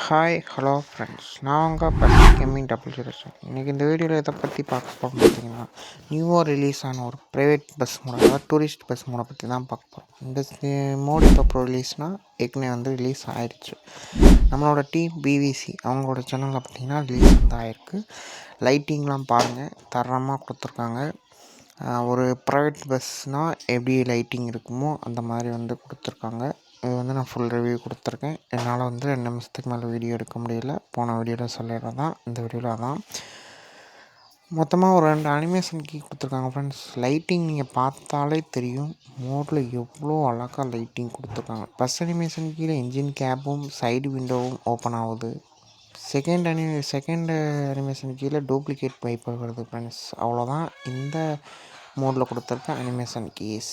Hi hello friends, நான் உங்கள் perfect gaming W07. இன்றைக்கி இந்த வீடியோவில் எதை பற்றி பார்க்க போகிறோம் பார்த்தீங்கன்னா, நியூவாக ரிலீஸ் ஆன ஒரு ப்ரைவேட் பஸ் மோட், அதாவது டூரிஸ்ட் பஸ் மோடை பற்றி தான் பார்க்க போகிறோம். இந்த மோடு இப்போ ரிலீஸ்னால் ஏற்கனவே வந்து ரிலீஸ் ஆயிடுச்சு. நம்மளோட டீம் பிவிசி அவங்களோட சேனலில் பார்த்திங்கன்னா ரிலீஸ் வந்து ஆயிருக்கு. லைட்டிங்லாம் பாருங்கள், தரமாக கொடுத்துருக்காங்க. ஒரு ப்ரைவேட் பஸ்னால் எப்படி லைட்டிங் இருக்குமோ அந்த மாதிரி வந்து கொடுத்துருக்காங்க. இது வந்து நான் ஃபுல் ரிவ்யூ கொடுத்துருக்கேன். என்னால் வந்து 2 நிமிஷத்துக்கு மேலே வீடியோ எடுக்க முடியல. போன வீடியோவில் சொல்லிடுறது தான், இந்த வீடியோவில் தான். மொத்தமாக ஒரு 2 அனிமேஷன் கீ கொடுத்துருக்காங்க ஃப்ரெண்ட்ஸ். லைட்டிங் நீங்கள் பார்த்தாலே தெரியும் மோடில் எவ்வளோ அழகாக லைட்டிங் கொடுத்துருக்காங்க. ஃபஸ்ட் அனிமேஷன் கீழே இன்ஜின் கேப்பும் சைடு விண்டோவும் ஓப்பன் ஆகுது. செகண்ட் அனிமேஷன் கீழே டூப்ளிகேட் வைப்பர் வருது ஃப்ரெண்ட்ஸ். அவ்வளோதான் இந்த மோடில் கொடுத்துருக்க அனிமேஷன் கீஸ்.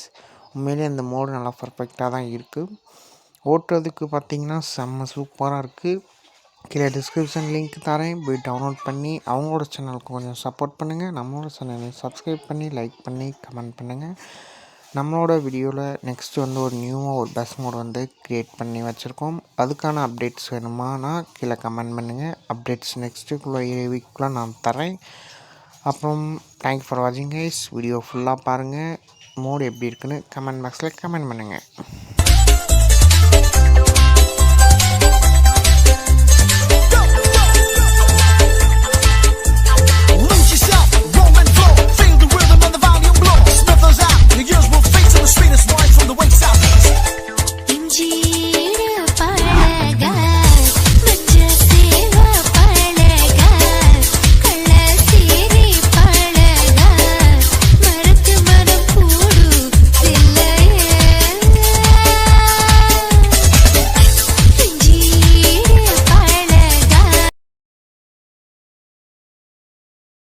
உண்மையிலே இந்த மோடு நல்லா பர்ஃபெக்டாக தான் இருக்குது. ஓட்டுறதுக்கு பார்த்திங்கன்னா செம்ம சூப்பராக இருக்குது. கீழே டிஸ்கிரிப்ஷன் லிங்க் தரேன், போய் டவுன்லோட் பண்ணி அவங்களோட சேனலுக்கு கொஞ்சம் சப்போர்ட் பண்ணுங்கள். நம்மளோட சேனலை சப்ஸ்கிரைப் பண்ணி லைக் பண்ணி கமெண்ட் பண்ணுங்கள். நம்மளோட வீடியோவில் நெக்ஸ்ட்டு வந்து ஒரு நியூவாக ஒரு பஸ் மோட் வந்து க்ரியேட் பண்ணி வச்சுருக்கோம். அதுக்கான அப்டேட்ஸ் வேணுமானா கீழே கமெண்ட் பண்ணுங்கள். அப்டேட்ஸ் நெக்ஸ்ட்டுக்குள்ளே வீக்குள்ளே நான் தரேன். அப்புறம் தேங்க்யூ ஃபார் வாட்சிங் கைஸ். வீடியோ ஃபுல்லாக பாருங்கள். மோடு எப்படி இருக்குன்னு கமெண்ட் பாக்ஸில் கமெண்ட் பண்ணுங்கள்.